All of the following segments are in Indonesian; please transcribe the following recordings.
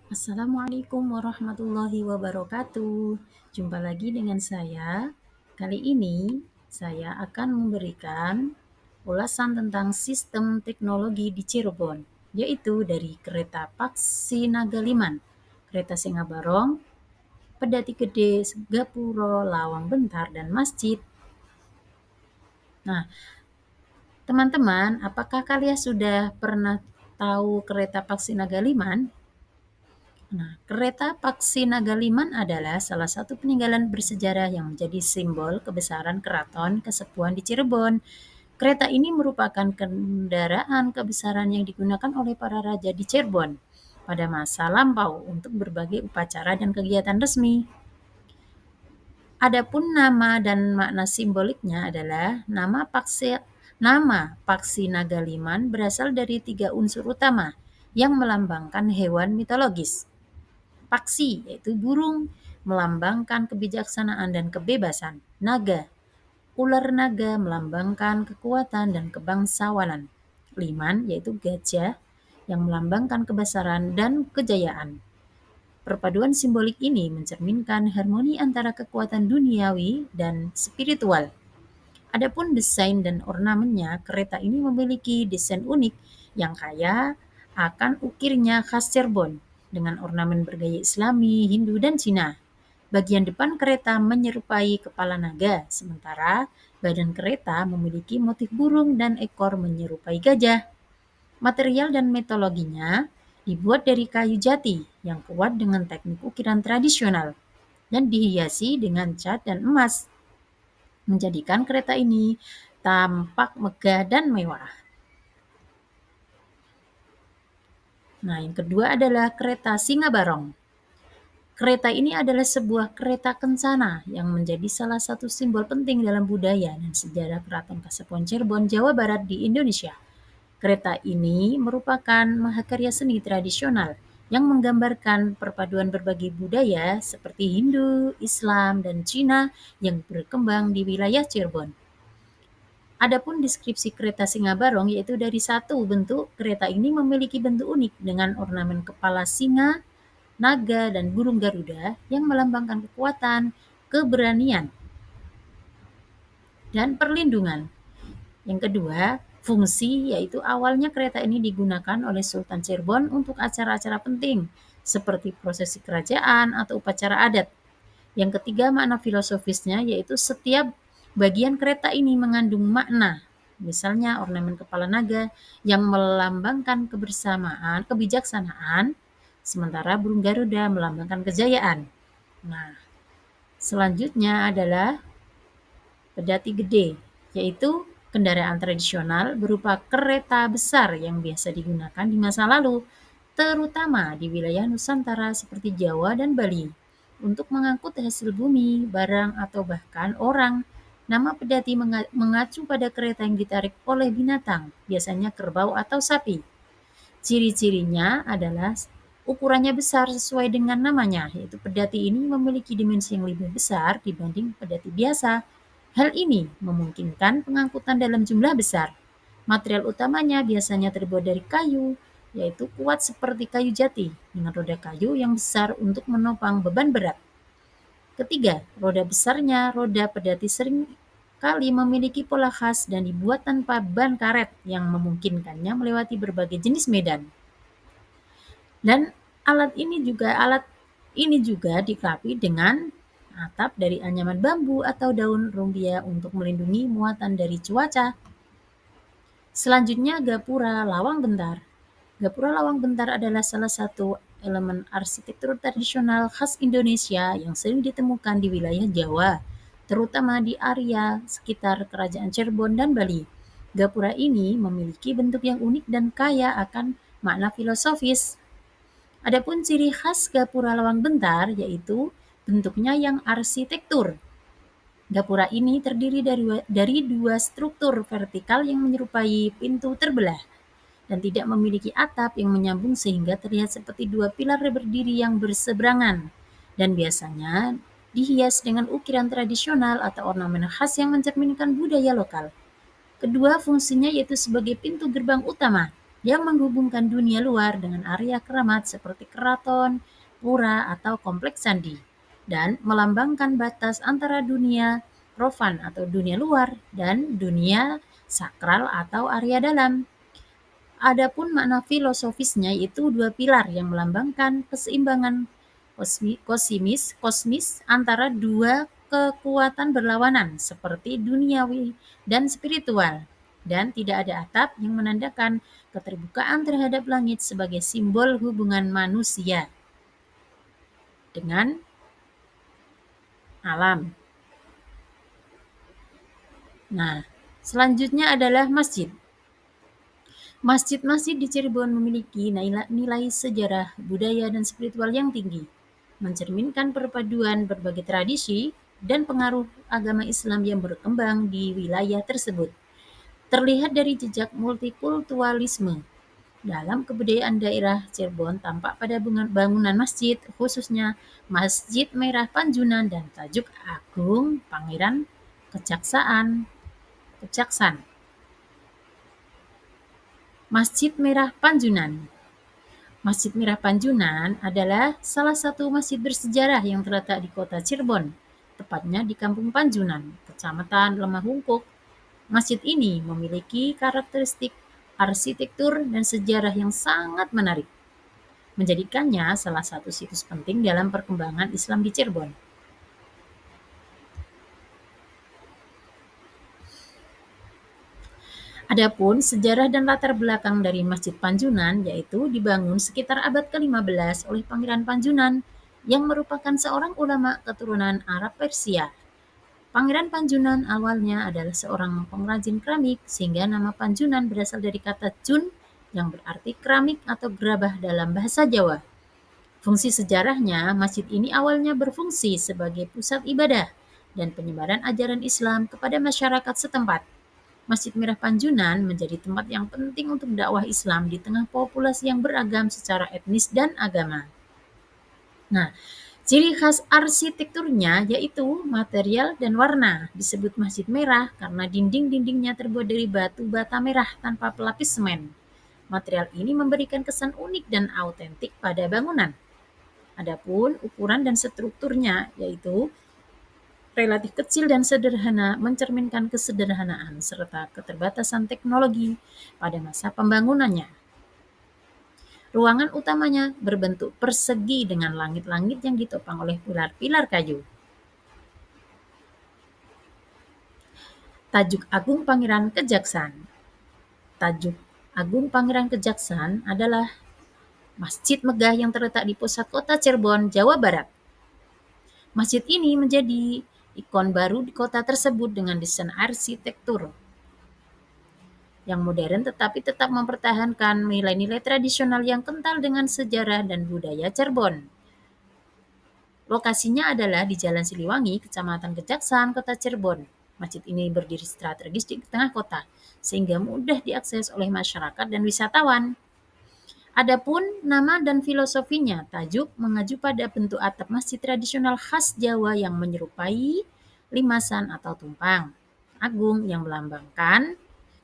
Assalamualaikum warahmatullahi wabarakatuh. Jumpa lagi dengan saya. Kali ini saya akan memberikan ulasan tentang sistem teknologi di Cirebon, yaitu dari kereta Paksi Nagaliman, kereta Singabarong, Pedati Gede, Gapuro, Lawang Bentar, dan Masjid. Nah, teman-teman, apakah kalian sudah pernah tahu kereta Paksi Nagaliman? Nah, kereta Paksi Nagaliman adalah salah satu peninggalan bersejarah yang menjadi simbol kebesaran Keraton Kasepuhan di Cirebon. Kereta ini merupakan kendaraan kebesaran yang digunakan oleh para raja di Cirebon pada masa lampau untuk berbagai upacara dan kegiatan resmi. Adapun nama dan makna simboliknya adalah nama Paksi Nagaliman berasal dari 3 unsur utama yang melambangkan hewan mitologis. Paksi, yaitu burung, melambangkan kebijaksanaan dan kebebasan. Naga, ular naga melambangkan kekuatan dan kebangsawanan. Liman, yaitu gajah, yang melambangkan kebesaran dan kejayaan. Perpaduan simbolik ini mencerminkan harmoni antara kekuatan duniawi dan spiritual. Adapun desain dan ornamennya, kereta ini memiliki desain unik yang kaya akan ukirnya khas Cirebon dengan ornamen bergaya Islami, Hindu, dan Cina. Bagian depan kereta menyerupai kepala naga, sementara badan kereta memiliki motif burung dan ekor menyerupai gajah. Material dan metodologinya dibuat dari kayu jati yang kuat dengan teknik ukiran tradisional dan dihiasi dengan cat dan emas, menjadikan kereta ini tampak megah dan mewah. Nah, yang kedua adalah kereta Singabarong. Kereta ini adalah sebuah kereta kencana yang menjadi salah satu simbol penting dalam budaya dan sejarah Keraton Kasepuhan Cirebon, Jawa Barat di Indonesia. Kereta ini merupakan mahakarya seni tradisional yang menggambarkan perpaduan berbagai budaya seperti Hindu, Islam, dan Cina yang berkembang di wilayah Cirebon. Adapun deskripsi kereta Singabarong yaitu dari satu bentuk, kereta ini memiliki bentuk unik dengan ornamen kepala singa, naga, dan burung garuda yang melambangkan kekuatan, keberanian, dan perlindungan. Yang kedua, fungsi yaitu awalnya kereta ini digunakan oleh Sultan Cirebon untuk acara-acara penting seperti prosesi kerajaan atau upacara adat. Yang ketiga, makna filosofisnya yaitu setiap bagian kereta ini mengandung makna. Misalnya ornamen kepala naga yang melambangkan kebersamaan, kebijaksanaan, sementara burung garuda melambangkan kejayaan. Nah, selanjutnya adalah pedati gede, yaitu kendaraan tradisional berupa kereta besar yang biasa digunakan di masa lalu, terutama di wilayah Nusantara seperti Jawa dan Bali, untuk mengangkut hasil bumi, barang, atau bahkan orang. Nama pedati mengacu pada kereta yang ditarik oleh binatang, biasanya kerbau atau sapi. Ciri-cirinya adalah ukurannya besar sesuai dengan namanya, yaitu pedati ini memiliki dimensi yang lebih besar dibanding pedati biasa. Hal ini memungkinkan pengangkutan dalam jumlah besar. Material utamanya biasanya terbuat dari kayu, yaitu kuat seperti kayu jati, dengan roda kayu yang besar untuk menopang beban berat. Ketiga, roda besarnya, roda pedati sering kali memiliki pola khas dan dibuat tanpa ban karet yang memungkinkannya melewati berbagai jenis medan. Dan alat ini juga dilengkapi dengan atap dari anyaman bambu atau daun rumbia untuk melindungi muatan dari cuaca. Selanjutnya, gapura lawang bentar. Gapura lawang bentar adalah salah satu elemen arsitektur tradisional khas Indonesia yang sering ditemukan di wilayah Jawa, terutama di area sekitar Kerajaan Cirebon dan Bali. Gapura ini memiliki bentuk yang unik dan kaya akan makna filosofis. Adapun ciri khas gapura lawang bentar yaitu bentuknya yang arsitektur. Gapura ini terdiri dari 2 struktur vertikal yang menyerupai pintu terbelah dan tidak memiliki atap yang menyambung sehingga terlihat seperti 2 pilar berdiri yang berseberangan, dan biasanya dihias dengan ukiran tradisional atau ornamen khas yang mencerminkan budaya lokal. Kedua, fungsinya yaitu sebagai pintu gerbang utama yang menghubungkan dunia luar dengan area keramat seperti keraton, pura, atau kompleks candi, dan melambangkan batas antara dunia profan atau dunia luar dan dunia sakral atau area dalam. Adapun makna filosofisnya yaitu dua pilar yang melambangkan keseimbangan kosmis antara dua kekuatan berlawanan seperti duniawi dan spiritual, dan tidak ada atap yang menandakan keterbukaan terhadap langit sebagai simbol hubungan manusia dengan alam. Nah, selanjutnya adalah masjid. Masjid-masjid di Cirebon memiliki nilai sejarah, budaya, dan spiritual yang tinggi, mencerminkan perpaduan berbagai tradisi dan pengaruh agama Islam yang berkembang di wilayah tersebut. Terlihat dari jejak multikulturalisme dalam kebudayaan daerah Cirebon tampak pada bangunan masjid, khususnya Masjid Merah Panjunan dan Tajuk Agung Pangeran Kejaksan. Masjid Merah Panjunan. Masjid Merah Panjunan adalah salah satu masjid bersejarah yang terletak di kota Cirebon, tepatnya di Kampung Panjunan, Kecamatan Lemah Hungkuk. Masjid ini memiliki karakteristik arsitektur dan sejarah yang sangat menarik, menjadikannya salah satu situs penting dalam perkembangan Islam di Cirebon. Adapun sejarah dan latar belakang dari Masjid Panjunan yaitu dibangun sekitar abad ke-15 oleh Pangeran Panjunan yang merupakan seorang ulama keturunan Arab Persia. Pangeran Panjunan awalnya adalah seorang pengrajin keramik sehingga nama Panjunan berasal dari kata jun yang berarti keramik atau gerabah dalam bahasa Jawa. Fungsi sejarahnya, masjid ini awalnya berfungsi sebagai pusat ibadah dan penyebaran ajaran Islam kepada masyarakat setempat. Masjid Merah Panjunan menjadi tempat yang penting untuk dakwah Islam di tengah populasi yang beragam secara etnis dan agama. Nah, ciri khas arsitekturnya yaitu material dan warna. Disebut Masjid Merah karena dinding-dindingnya terbuat dari batu bata merah tanpa pelapis semen. Material ini memberikan kesan unik dan autentik pada bangunan. Adapun ukuran dan strukturnya yaitu relatif kecil dan sederhana mencerminkan kesederhanaan serta keterbatasan teknologi pada masa pembangunannya. Ruangan utamanya berbentuk persegi dengan langit-langit yang ditopang oleh pilar-pilar kayu. Tajuk Agung Pangeran Kejaksan. Tajuk Agung Pangeran Kejaksan adalah masjid megah yang terletak di pusat kota Cirebon, Jawa Barat. Masjid ini menjadi ikon baru di kota tersebut dengan desain arsitektur yang modern tetapi tetap mempertahankan nilai-nilai tradisional yang kental dengan sejarah dan budaya Cirebon. Lokasinya adalah di Jalan Siliwangi, Kecamatan Kejaksan, Kota Cirebon. Masjid ini berdiri strategis di tengah kota, sehingga mudah diakses oleh masyarakat dan wisatawan. Adapun nama dan filosofinya, tajuk mengacu pada bentuk atap masjid tradisional khas Jawa yang menyerupai limasan atau tumpang agung yang melambangkan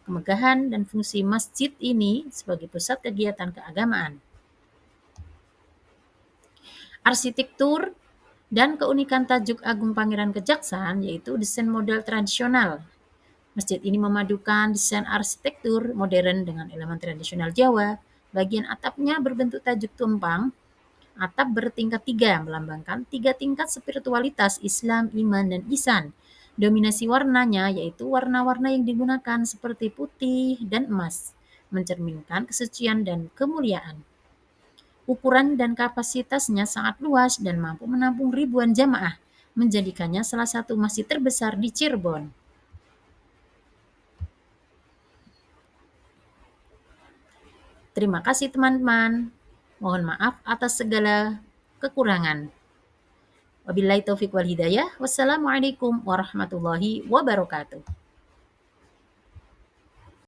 kemegahan dan fungsi masjid ini sebagai pusat kegiatan keagamaan. Arsitektur dan keunikan tajuk Agung Pangeran Kejaksan yaitu desain model tradisional. Masjid ini memadukan desain arsitektur modern dengan elemen tradisional Jawa. Bagian atapnya berbentuk tajuk tumpang. Atap bertingkat 3 melambangkan 3 tingkat spiritualitas Islam, iman, dan ihsan. Dominasi warnanya yaitu warna-warna yang digunakan seperti putih dan emas, mencerminkan kesucian dan kemuliaan. Ukuran dan kapasitasnya sangat luas dan mampu menampung ribuan jamaah, menjadikannya salah satu masjid terbesar di Cirebon. Terima kasih teman-teman. Mohon maaf atas segala kekurangan. Wabillahi taufik wal hidayah. Wassalamualaikum warahmatullahi wabarakatuh.